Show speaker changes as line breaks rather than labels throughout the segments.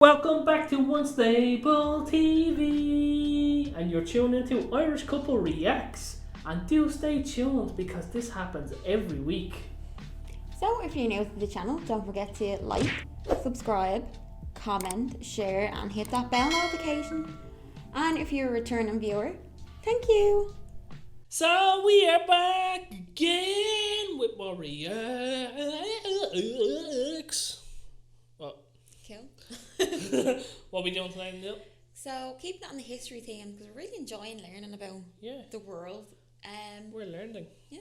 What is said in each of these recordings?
Welcome back to Unstable TV, and you're tuning into Irish Couple Reacts. And do stay tuned because this happens every week.
So if you're new to the channel, don't forget to like, subscribe, comment, share and hit that bell notification. And if you're a returning viewer, thank you.
So we are back again with more reacts. What?
Cool.
What are we doing tonight, Neil?
So keeping it on the history theme because we're really enjoying learning about the world.
We're learning.
Yeah.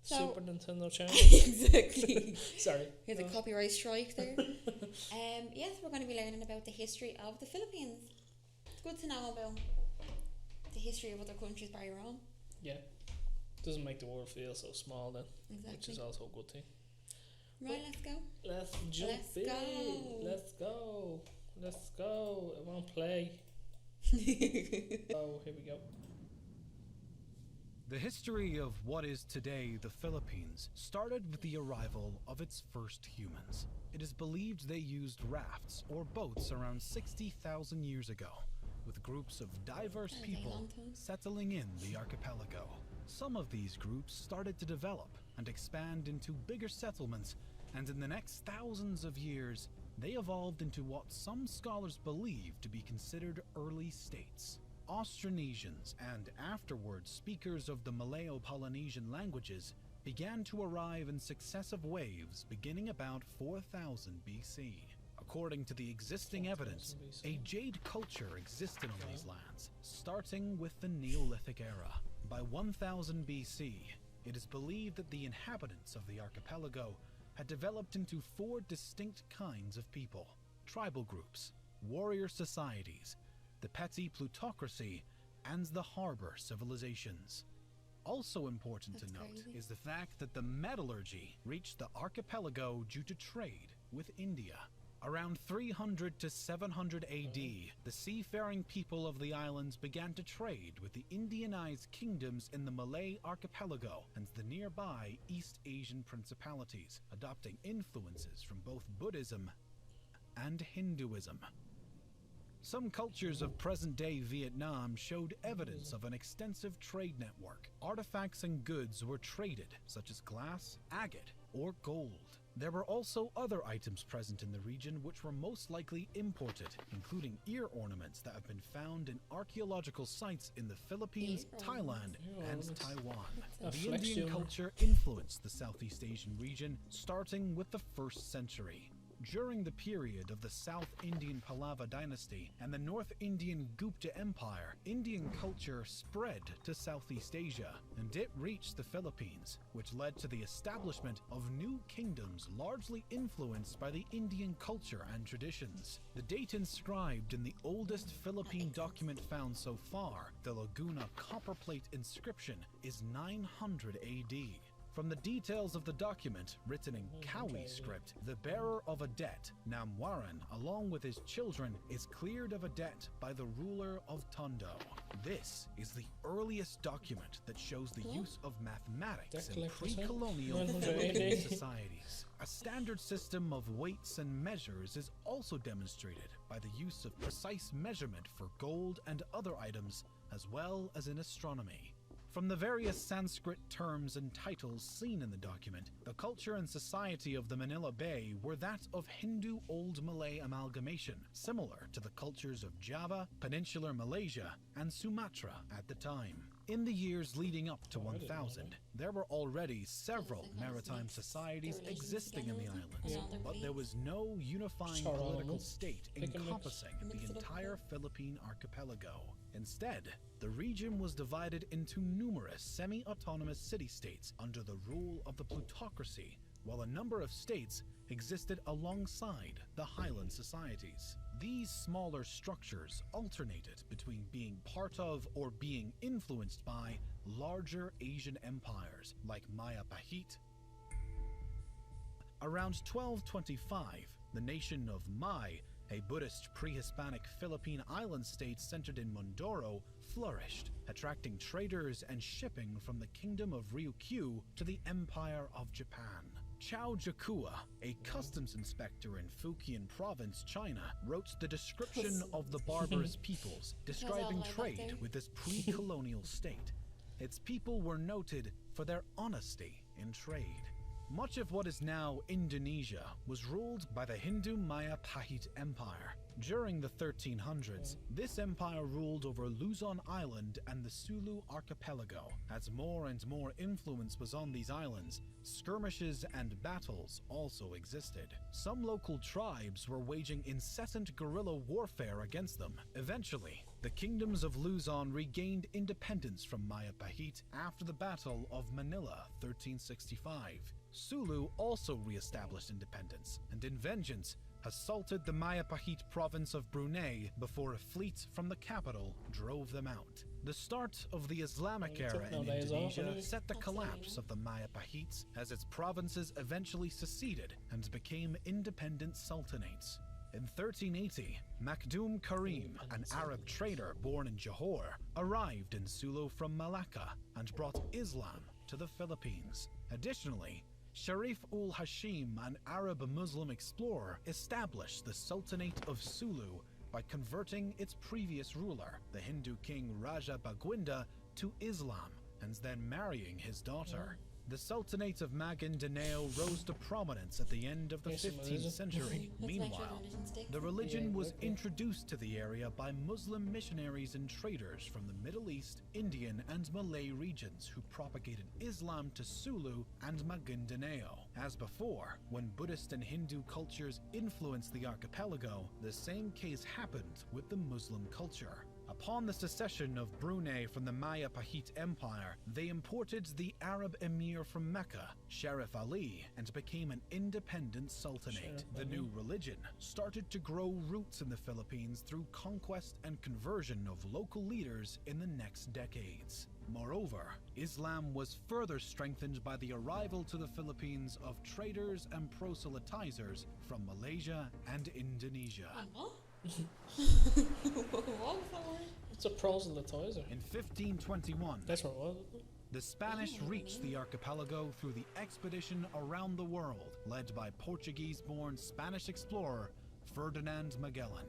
Super Nintendo channel.
Exactly.
Sorry.
Here's a copyright strike there. Yes, we're going to be learning about the history of the Philippines. It's good to know about the history of other countries by your own.
Yeah. Doesn't make the world feel so small then.
Exactly.
Which is also a good thing.
Right, let's go.
Let's jump
Let's
in.
go.
Let's go. Let's go. It won't play. Oh, here we go.
The history of what is today the Philippines started with the arrival of its first humans. It is believed they used rafts or boats around 60,000 years ago, with groups of diverse people settling in the archipelago. Some of these groups started to develop and expand into bigger settlements, and in the next thousands of years, they evolved into what some scholars believe to be considered early states. Austronesians and afterwards speakers of the Malayo-Polynesian languages began to arrive in successive waves beginning about 4000 BC. According to the existing evidence, a jade culture existed on these lands, starting with the Neolithic era. By 1000 BC, it is believed that the inhabitants of the archipelago had developed into four distinct kinds of people: tribal groups, warrior societies, the petty plutocracy, and the harbor civilizations. Also important to note is the fact that the metallurgy reached the archipelago due to trade with India. Around 300 to 700 AD, the seafaring people of the islands began to trade with the Indianized kingdoms in the Malay archipelago and the nearby East Asian principalities, adopting influences from both Buddhism and Hinduism. Some cultures of present-day Vietnam showed evidence of an extensive trade network. Artifacts and goods were traded, such as glass, agate, or gold. There were also other items present in the region which were most likely imported, including ear ornaments that have been found in archaeological sites in the Philippines, Thailand, and Taiwan. The Indian culture influenced the Southeast Asian region, starting with the 1st century. During the period of the South Indian Pallava dynasty and the North Indian Gupta Empire, Indian culture spread to Southeast Asia, and it reached the Philippines, which led to the establishment of new kingdoms largely influenced by the Indian culture and traditions. The date inscribed in the oldest Philippine document found so far, the Laguna copperplate inscription, is 900 AD. From the details of the document, written in Kawi script, the bearer of a debt, Namwaran, along with his children, is cleared of a debt by the ruler of Tondo. This is the earliest document that shows the use of mathematics in pre-colonial Philippine societies. A standard system of weights and measures is also demonstrated by the use of precise measurement for gold and other items, as well as in astronomy. From the various Sanskrit terms and titles seen in the document, the culture and society of the Manila Bay were that of Hindu Old Malay amalgamation, similar to the cultures of Java, Peninsular Malaysia, and Sumatra at the time. In the years leading up to 1000, there were already several maritime societies existing in the islands, but there was no unifying political state encompassing the entire Philippine archipelago. Instead, the region was divided into numerous semi-autonomous city-states under the rule of the plutocracy, while a number of states existed alongside the highland societies. These smaller structures alternated between being part of or being influenced by larger Asian empires like Maya Pahit. Around 1225, the nation of Mai, a Buddhist pre-Hispanic Philippine island state centered in Mindoro, flourished, attracting traders and shipping from the Kingdom of Ryukyu to the Empire of Japan. Chao Jakua, a customs inspector in Fujian province, China, wrote the description of the barbarous peoples, describing trade with this pre-colonial state. Its people were noted for their honesty in trade. Much of what is now Indonesia was ruled by the Hindu Majapahit Empire. During the 1300s, this empire ruled over Luzon Island and the Sulu archipelago. As more and more influence was on these islands, skirmishes and battles also existed. Some local tribes were waging incessant guerrilla warfare against them. Eventually, the kingdoms of Luzon regained independence from Majapahit after the Battle of Manila, 1365. Sulu also re-established independence, and in vengeance, assaulted the Majapahit province of Brunei before a fleet from the capital drove them out. The start of the Islamic era in Indonesia set the collapse of the Majapahites as its provinces eventually seceded and became independent sultanates. In 1380, Makdum Karim, an Arab trader born in Johor, arrived in Sulu from Malacca and brought Islam to the Philippines. Additionally, Sharif ul Hashim, an Arab Muslim explorer, established the Sultanate of Sulu by converting its previous ruler, the Hindu king Raja Baguinda, to Islam and then marrying his daughter. The Sultanate of Maguindanao rose to prominence at the end of the 15th century. Meanwhile, the religion was introduced to the area by Muslim missionaries and traders from the Middle East, Indian, and Malay regions who propagated Islam to Sulu and Maguindanao. As before, when Buddhist and Hindu cultures influenced the archipelago, the same case happened with the Muslim culture. Upon the secession of Brunei from the Majapahit Empire, they imported the Arab emir from Mecca, Sharif Ali, and became an independent sultanate. The new religion started to grow roots in the Philippines through conquest and conversion of local leaders in the next decades. Moreover, Islam was further strengthened by the arrival to the Philippines of traders and proselytizers from Malaysia and Indonesia.
It's a proselytizer.
In 1521,
That's what it was.
the Spanish reached the archipelago through the expedition around the world, led by Portuguese-born Spanish explorer Ferdinand Magellan.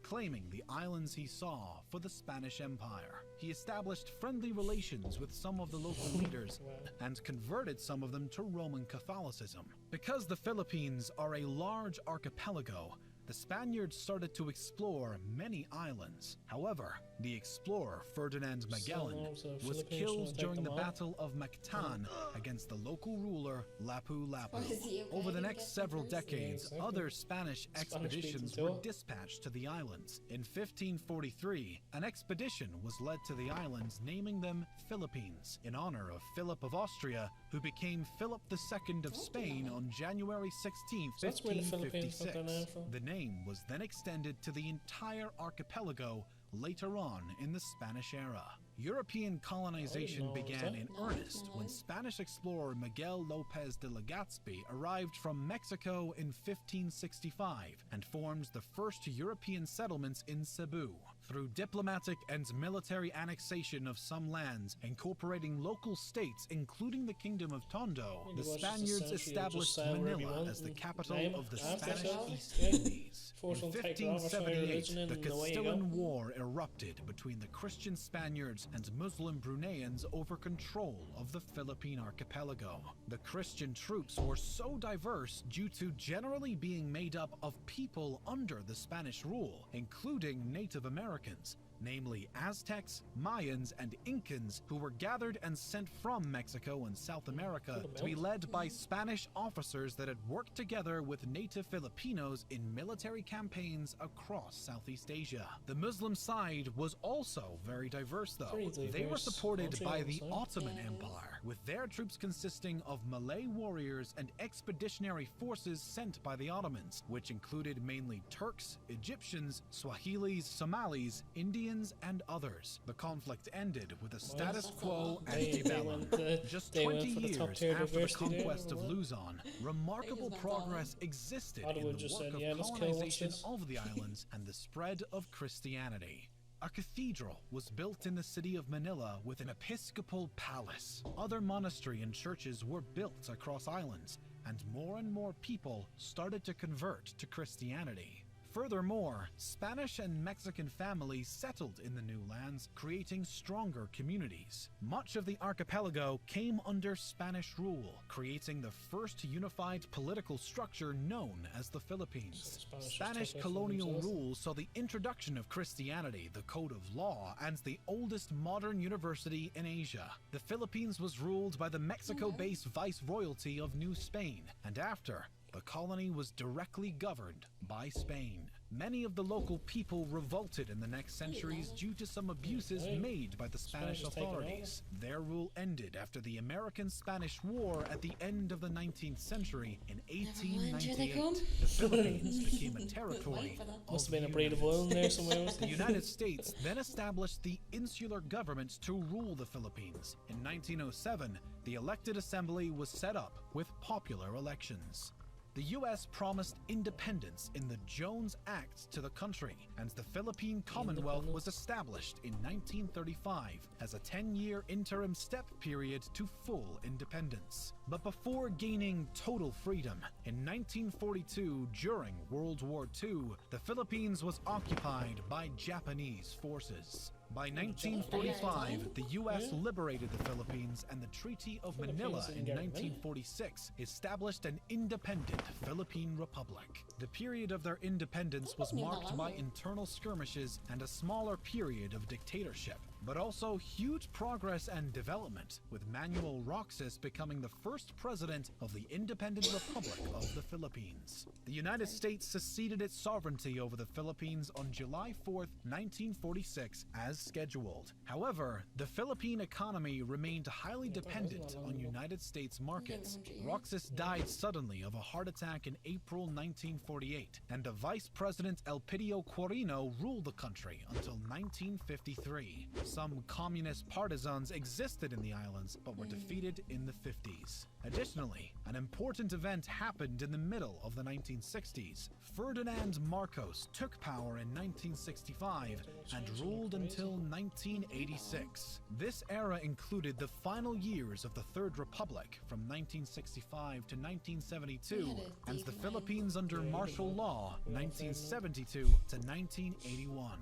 Claiming the islands he saw for the Spanish Empire, he established friendly relations with some of the local leaders and converted some of them to Roman Catholicism. Because the Philippines are a large archipelago, the Spaniards started to explore many islands. However, the explorer Ferdinand Magellan was killed during the Battle of Mactan against the local ruler Lapu-Lapu. Over the next several decades, other Spanish expeditions were dispatched to the islands. In 1543, an expedition was led to the islands, naming them Philippines, in honor of Philip of Austria, who became Philip II of Spain on January 16, 1556. The name was then extended to the entire archipelago later on in the Spanish era. European colonization began in earnest when Spanish explorer Miguel Lopez de Legazpi arrived from Mexico in 1565 and formed the first European settlements in Cebu. Through diplomatic and military annexation of some lands, incorporating local states including the Kingdom of Tondo, the Spaniards established Manila as the capital of the Spanish East Indies. In 1578, the Castilian War erupted between the Christian Spaniards and Muslim Bruneians over control of the Philippine archipelago. The Christian troops were so diverse due to generally being made up of people under the Spanish rule, including Native Americans, namely Aztecs, Mayans, and Incans, who were gathered and sent from Mexico and South America to be led by Spanish officers that had worked together with native Filipinos in military campaigns across Southeast Asia. The Muslim side was also very diverse, though. They were supported by the Ottoman Empire, with their troops consisting of Malay warriors and expeditionary forces sent by the Ottomans, which included mainly Turks, Egyptians, Swahilis, Somalis, Indians, and others. The conflict ended with a status quo antebellum. Just 20 years after the conquest of Luzon, remarkable progress existed in the work of colonization of the islands and the spread of Christianity. A cathedral was built in the city of Manila with an episcopal palace. Other monasteries and churches were built across islands, and more people started to convert to Christianity. Furthermore, Spanish and Mexican families settled in the new lands, creating stronger communities. Much of the archipelago came under Spanish rule, creating the first unified political structure known as the Philippines. Spanish colonial rule saw the introduction of Christianity, the code of law, and the oldest modern university in Asia. The Philippines was ruled by the Mexico-based Viceroyalty of New Spain, and after, the colony was directly governed by Spain. Many of the local people revolted in the next centuries due to some abuses made by the Spanish authorities. Their rule ended after the American-Spanish War at the end of the 19th century in 1898. The Philippines became a territory
Must have been a breed of oil in there somewhere.
The United States then established the insular government to rule the Philippines. In 1907, the elected assembly was set up with popular elections. The U.S. promised independence in the Jones Act to the country, and the Philippine Commonwealth was established in 1935 as a 10-year interim step period to full independence. But before gaining total freedom, in 1942, during World War II, the Philippines was occupied by Japanese forces. By 1945, the U.S. liberated the Philippines, and the Treaty of Manila in 1946 established an independent Philippine Republic. The period of their independence was marked by internal skirmishes and a smaller period of dictatorship, but also huge progress and development, with Manuel Roxas becoming the first president of the Independent Republic of the Philippines. The United States seceded its sovereignty over the Philippines on July 4th, 1946, as scheduled. However, the Philippine economy remained highly dependent on United States markets. Roxas died suddenly of a heart attack in April 1948, and the Vice President Elpidio Quirino ruled the country until 1953. Some communist partisans existed in the islands, but were defeated in the 50s. Additionally, an important event happened in the middle of the 1960s. Ferdinand Marcos took power in 1965 and ruled until 1986. This era included the final years of the Third Republic from 1965 to 1972, and the Philippines under martial law 1972 to 1981.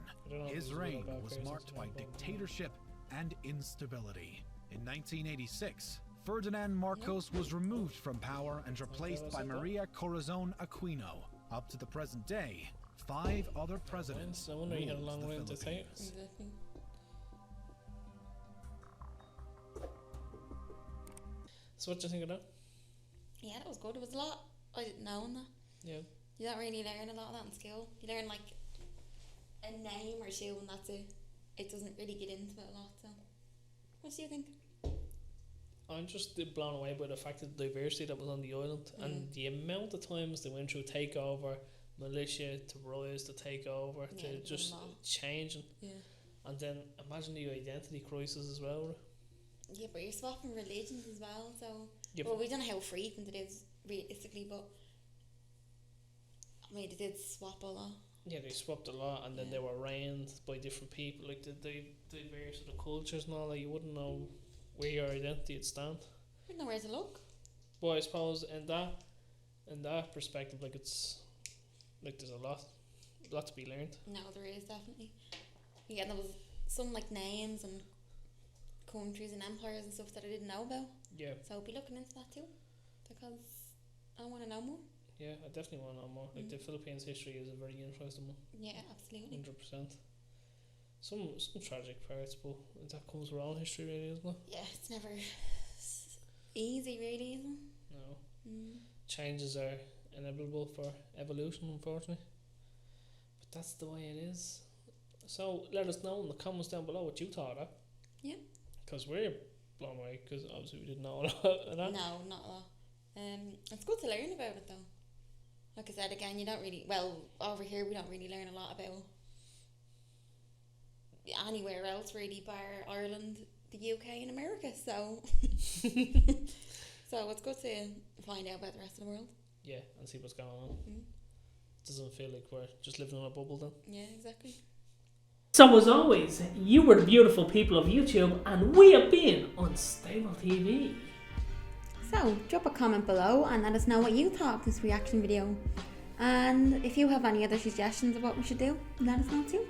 His reign was marked by dictatorship and instability. In 1986, Ferdinand Marcos was removed from power and replaced by Maria Corazon Aquino. Up to the present day, 5 other presidents
I wonder you had a long
ruled the
way to say it.
Philippines.
Exactly.
So what do you think of that?
Yeah, that was good. It was a lot I didn't know in that.
Yeah.
You don't really learn a lot of that in school. You learn like a name or two and that's it. It doesn't really get into it a lot, so what do you think?
I'm just blown away by the fact of the diversity that was on the island and the amount of times they went through takeover, militia to rise to take over to just changing.
Yeah.
And then imagine the identity crisis as well.
Yeah, but you're swapping religions as well, so
Yeah,
well, we don't know how frequent it is realistically, but I mean, they did swap a lot.
Yeah, they swapped a lot, and then they were reigned by different people. Like the various sort of cultures and all that. You wouldn't know where your identity would stand.
We don't know where to look.
But I suppose in that perspective, like it's like there's a lot to be learned.
No, there is definitely. Yeah, there was some like names and countries and empires and stuff that I didn't know about.
Yeah.
So I'll be looking into that too, because I want to know more.
Yeah, I definitely want to know more. Like the Philippines history is a very interesting one.
Yeah, absolutely.
100%. Some tragic parts, but that comes with all history, really, isn't it?
Yeah, it's never easy, really, is it?
No. Changes are inevitable for evolution, unfortunately. But that's the way it is. So let us know in the comments down below what you thought of that.
Yeah.
Because we're blown away, because obviously we didn't know a lot of that.
No, not a lot. It's good to learn about it though. Like I said again, you don't really, well, over here we don't really learn a lot about anywhere else really, bar Ireland, the UK and America, so so it's good to find out about the rest of the world.
Yeah, and see what's going on. Doesn't feel like we're just living in a bubble then.
Yeah, exactly.
So as always, you were the beautiful people of YouTube, and we have been Unstable TV.
So drop a comment below and let us know what you thought of this reaction video. And if you have any other suggestions of what we should do, let us know too.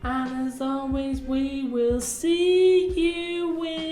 And as always, we will see you in